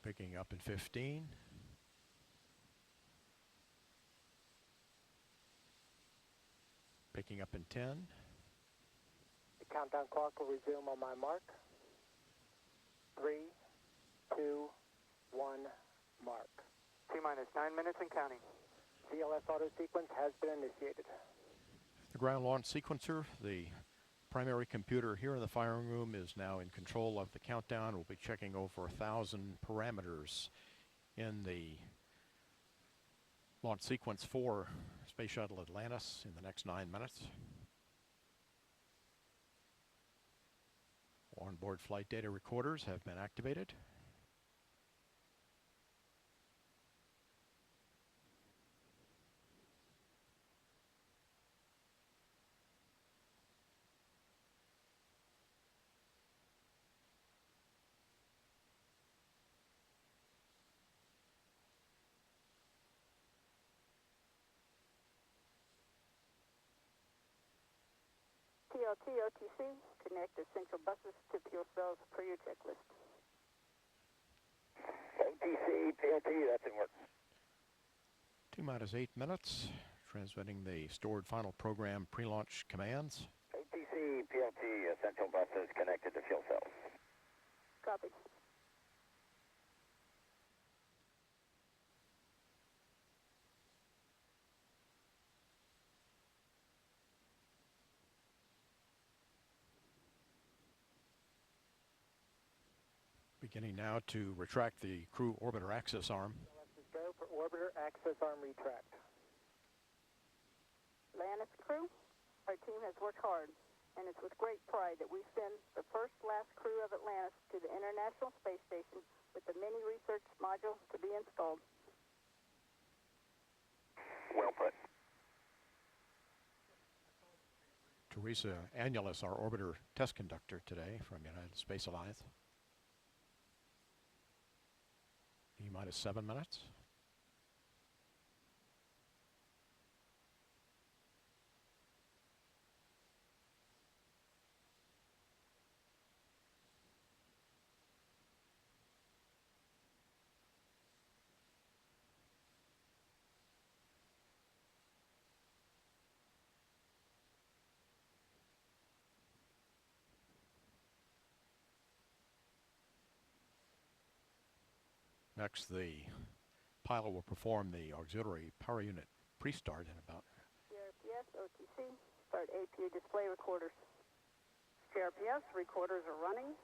Picking up in 15. Picking up in 10. The countdown clock will resume on my mark. 3, 2, 1, mark. T-minus 9 minutes and counting. CLS auto sequence has been initiated. The ground launch sequencer, the primary computer here in the firing room, is now in control of the countdown. We'll be checking over 1,000 parameters in the launch sequence for Space Shuttle Atlantis in the next 9 minutes. Onboard flight data recorders have been activated. TLT, OTC, connect essential buses to fuel cells per your checklist. OTC, TLT, that's in work. T-minus 8 minutes, transmitting the stored final program pre-launch commands. OTC, PLT, essential buses connected to fuel cells. Copy. Beginning now to retract the crew orbiter access arm. Let's go for orbiter access arm retract. Atlantis crew, our team has worked hard, and it's with great pride that we send the last crew of Atlantis to the International Space Station with the mini research module to be installed. Well put. Teresa Annulus, our orbiter test conductor today from United Space Alliance. T-minus 7 minutes. Next, the pilot will perform the auxiliary power unit pre-start in about... CRPS, OTC, start APU display recorders. CRPS, recorders are running.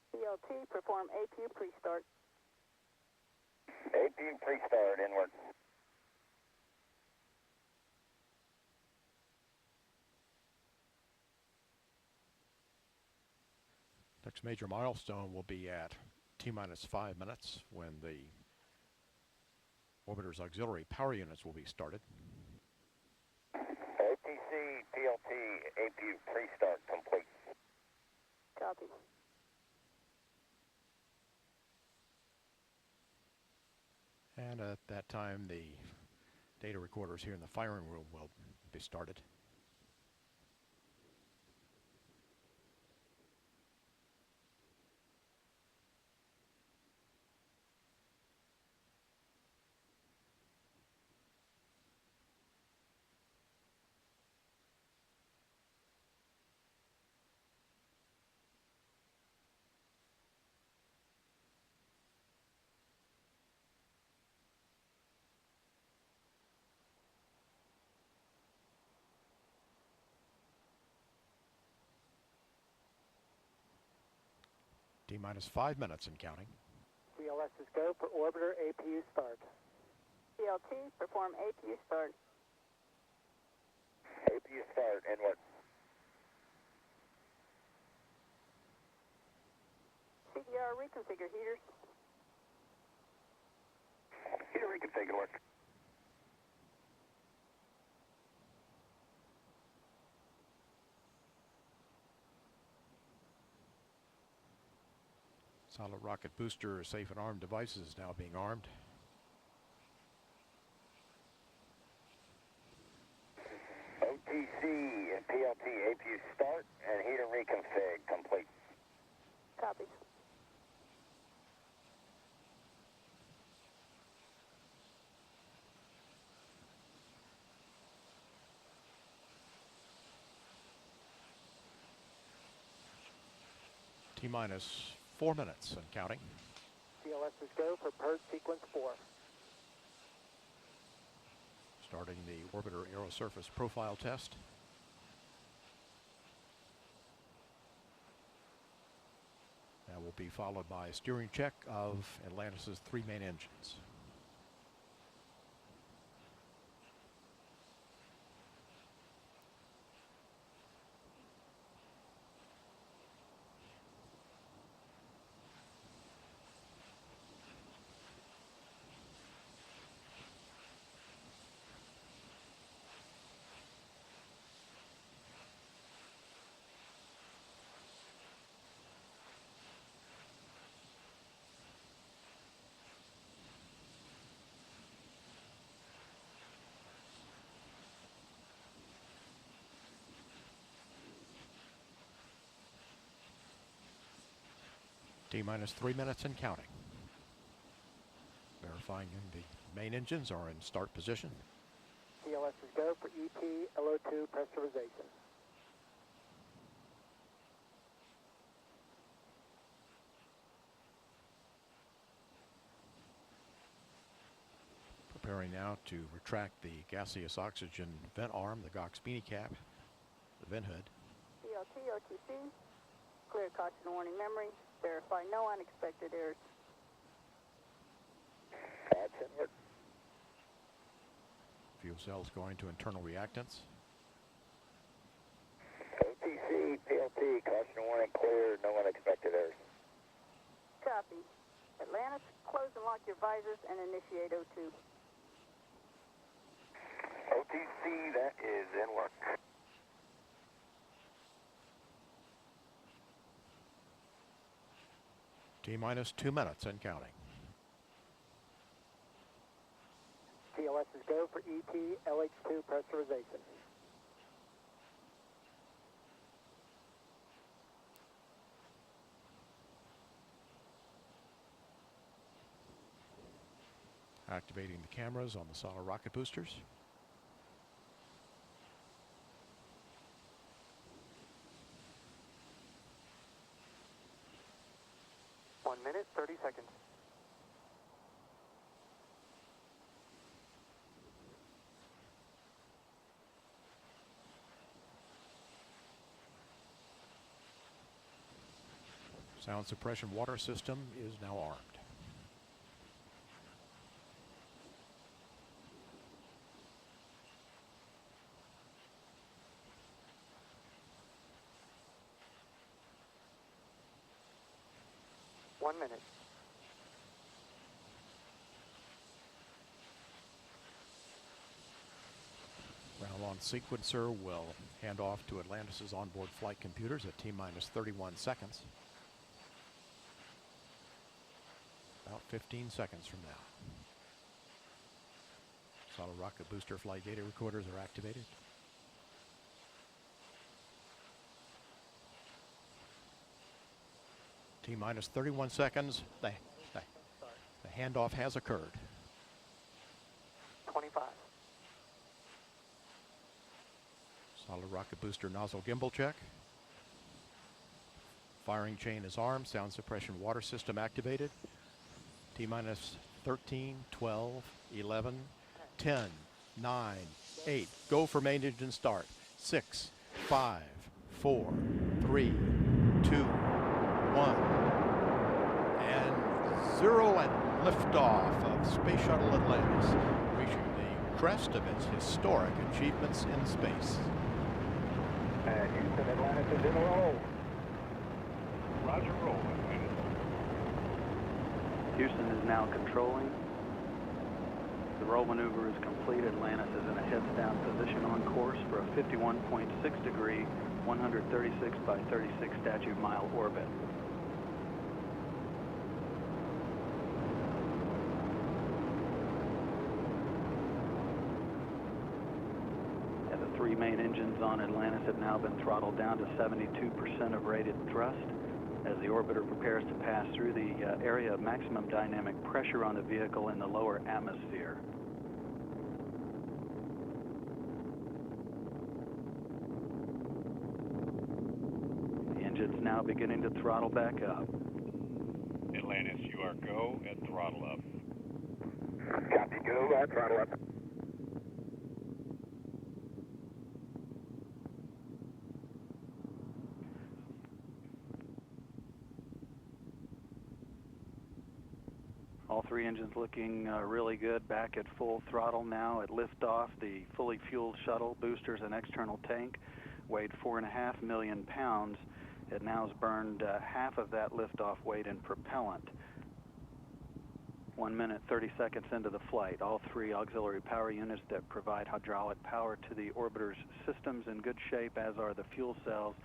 CLT, perform APU pre-start. APU pre-start in work. Next major milestone will be at T-minus 5 minutes when the orbiter's auxiliary power units will be started. OTC, PLT, APU pre-start complete. Copy. And at that time, the data recorders here in the firing room will be started. T-minus 5 minutes and counting. CLS is go for orbiter APU start. CLT, perform APU start. APU start in work. CDR, reconfigure heaters. Heater reconfigure work. Solid rocket booster safe and armed devices now being armed. OTC and PLT APU start and heater reconfig complete. Copy. T-minus 4 minutes and counting. CLS is go for purge sequence 4. Starting the orbiter aerosurface profile test. That will be followed by a steering check of Atlantis' 3 main engines. T-minus 3 minutes and counting. Verifying the main engines are in start position. CLS is go for EP LO2 pressurization. Preparing now to retract the gaseous oxygen vent arm, the GOX beanie cap, the vent hood. CLT, OTC, clear caution warning memory, verify no unexpected errors. That's inward. Fuel cells going to internal reactants. OTC, PLT, caution warning clear, no unexpected errors. Copy. Atlantis, close and lock your visors and initiate O2. OTC, that is in work. T-minus 2 minutes and counting. CLS is go for EP LH2 pressurization. Activating the cameras on the solid rocket boosters. One minute, 30 seconds. Sound suppression water system is now armed. One minute. Ground launch sequencer will hand off to Atlantis' onboard flight computers at T-minus 31 seconds. About 15 seconds from now. Solid rocket booster flight data recorders are activated. T-minus 31 seconds. The handoff has occurred. 25. Solid rocket booster nozzle gimbal check. Firing chain is armed. Sound suppression water system activated. T-minus 13, 12, 11, 10, 9, 8. Go for main engine start. 6, 5, 4, 3, 2, 1. And 0 and liftoff of Space Shuttle Atlantis, reaching the crest of its historic achievements in space. And Houston, Atlantis is in a roll. Roger, roll. Houston is now controlling. The roll maneuver is complete. Atlantis is in a heads-down position on course for a 51.6 degree, 136 by 36 statute mile orbit. And the 3 main engines on Atlantis have now been throttled down to 72% of rated thrust, as the orbiter prepares to pass through the area of maximum dynamic pressure on the vehicle in the lower atmosphere. The it's now beginning to throttle back up. Atlantis, you are go at throttle up. Copy, go, throttle up. All three engines looking really good, back at full throttle now at liftoff. The fully fueled shuttle, boosters, and external tank weighed 4.5 million pounds. It now has burned half of that liftoff weight in propellant. 1 minute, 30 seconds into the flight, all three auxiliary power units that provide hydraulic power to the orbiter's systems in good shape, as are the fuel cells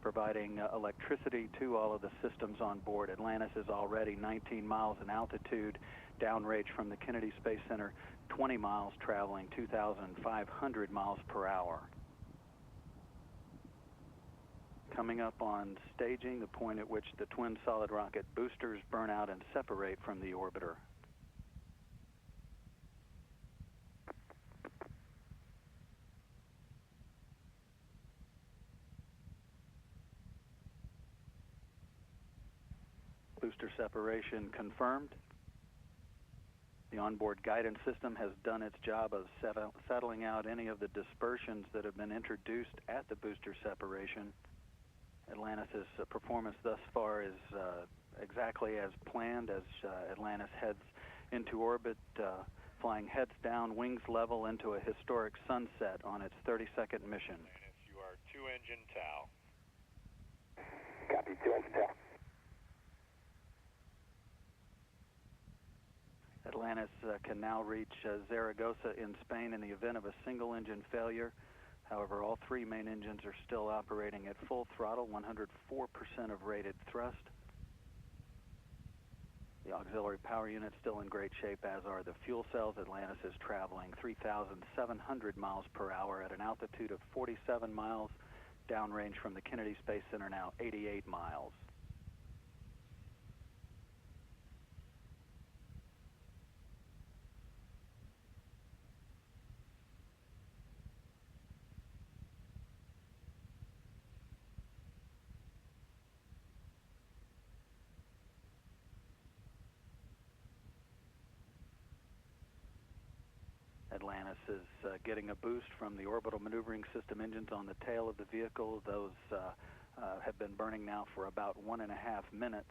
providing electricity to all of the systems on board. Atlantis is already 19 miles in altitude, downrange from the Kennedy Space Center, 20 miles, traveling 2,500 miles per hour. Coming up on staging, the point at which the twin solid rocket boosters burn out and separate from the orbiter. Booster separation confirmed. The onboard guidance system has done its job of settling out any of the dispersions that have been introduced at the booster separation. Atlantis' performance thus far is exactly as planned as Atlantis heads into orbit, flying heads down, wings level into a historic sunset on its 32nd mission. Atlantis, you are 2-engine TOW. Copy, 2-engine TOW. Atlantis can now reach Zaragoza in Spain in the event of a single engine failure. However, all three main engines are still operating at full throttle, 104% of rated thrust. The auxiliary power unit still in great shape, as are the fuel cells. Atlantis is traveling 3,700 miles per hour at an altitude of 47 miles, downrange from the Kennedy Space Center now 88 miles. Atlantis is getting a boost from the orbital maneuvering system engines on the tail of the vehicle. Those have been burning now for about 1.5 minutes.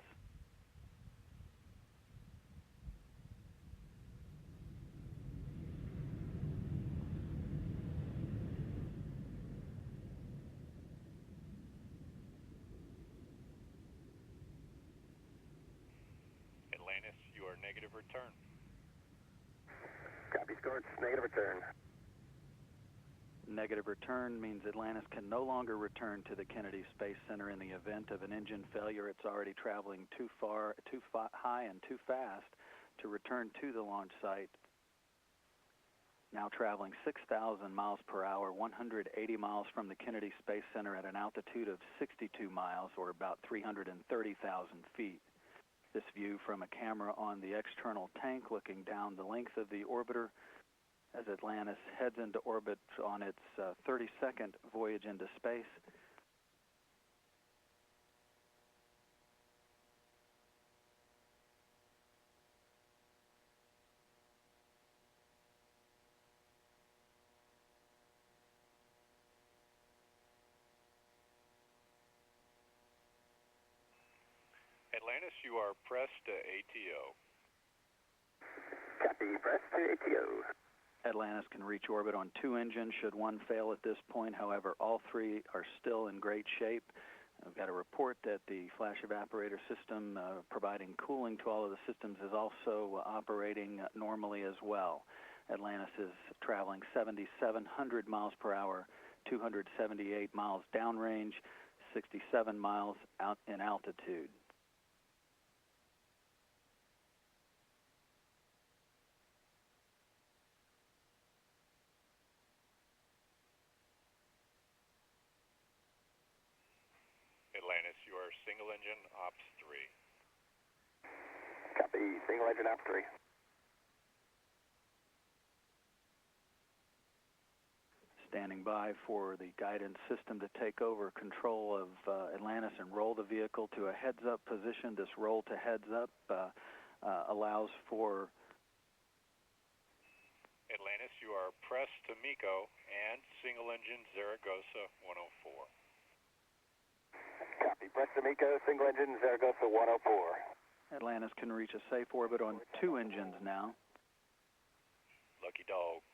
Atlantis, you are negative return. Copy, Scorch, negative return. Negative return means Atlantis can no longer return to the Kennedy Space Center in the event of an engine failure. It's already traveling too high and too fast to return to the launch site. Now traveling 6,000 miles per hour, 180 miles from the Kennedy Space Center at an altitude of 62 miles, or about 330,000 feet. This view from a camera on the external tank looking down the length of the orbiter as Atlantis heads into orbit on its 32nd voyage into space. Atlantis, you are pressed to ATO. Copy, press to ATO. Atlantis can reach orbit on 2 engines should one fail at this point. However, all three are still in great shape. I've got a report that the flash evaporator system providing cooling to all of the systems is also operating normally as well. Atlantis is traveling 7,700 miles per hour, 278 miles downrange, 67 miles out in altitude. Atlantis, you are single engine Ops 3. Copy, single engine Ops 3. Standing by for the guidance system to take over control of Atlantis and roll the vehicle to a heads-up position. This roll to heads-up allows for... Atlantis, you are pressed to MECO and single engine Zaragoza 104. Copy. Press to MECO, single engine Zaragoza 104. Atlantis can reach a safe orbit on 2 engines now. Lucky dog.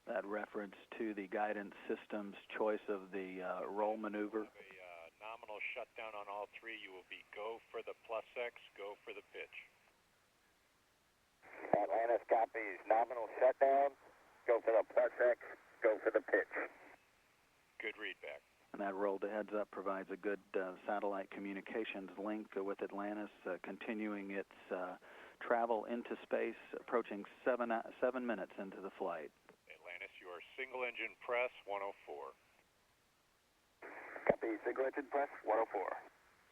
That reference to the guidance system's choice of the roll maneuver. A nominal shutdown on all 3. You will be go for the plus X, go for the pitch. Atlantis copies. Nominal shutdown. Go for the plus X. Go for the pitch. Good readback. And that roll to heads up provides a good satellite communications link with Atlantis, continuing its travel into space, approaching 7 minutes into the flight. Atlantis, you are single engine press 104. Copy. Single engine press 104.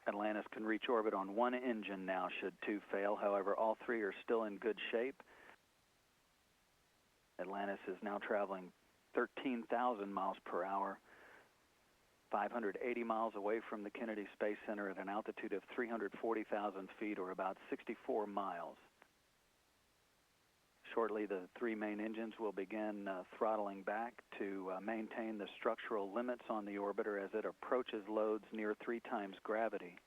Atlantis can reach orbit on 1 engine now should 2 fail. However, all 3 are still in good shape. Atlantis is now traveling 13,000 miles per hour, 580 miles away from the Kennedy Space Center at an altitude of 340,000 feet, or about 64 miles. Shortly, the 3 main engines will begin throttling back to maintain the structural limits on the orbiter as it approaches loads near 3 times gravity.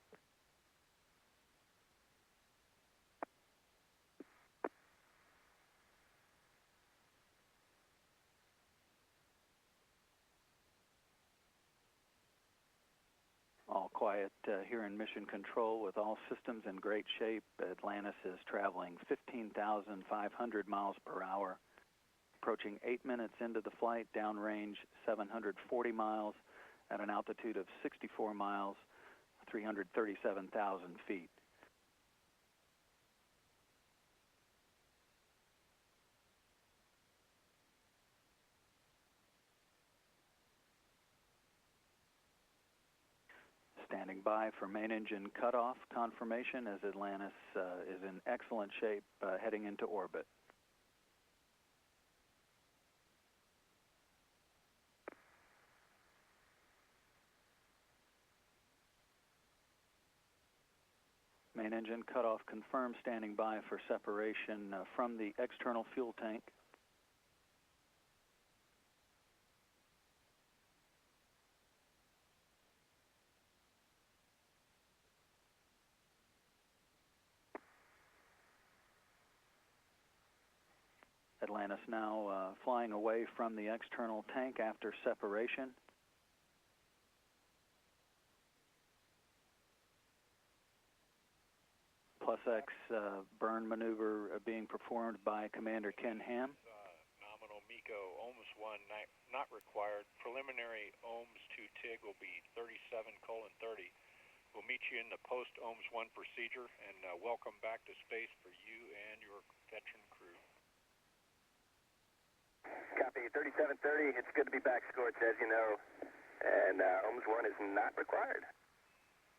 All quiet here in Mission Control with all systems in great shape. Atlantis is traveling 15,500 miles per hour, approaching 8 minutes into the flight, downrange 740 miles at an altitude of 64 miles, 337,000 feet. Standing by for main engine cutoff confirmation as Atlantis is in excellent shape heading into orbit. Main engine cutoff confirmed, standing by for separation from the external fuel tank. Atlantis now flying away from the external tank after separation. Plus X burn maneuver being performed by Commander Ken Ham. Nominal MECO OHMS 1 not required. Preliminary OHMS 2 TIG will be 37:30. We'll meet you in the post-OHMS 1 procedure, and welcome back to space for you and your veteran crew. Copy. 37:30. It's good to be back, Scorch, as you know. And OHMS 1 is not required.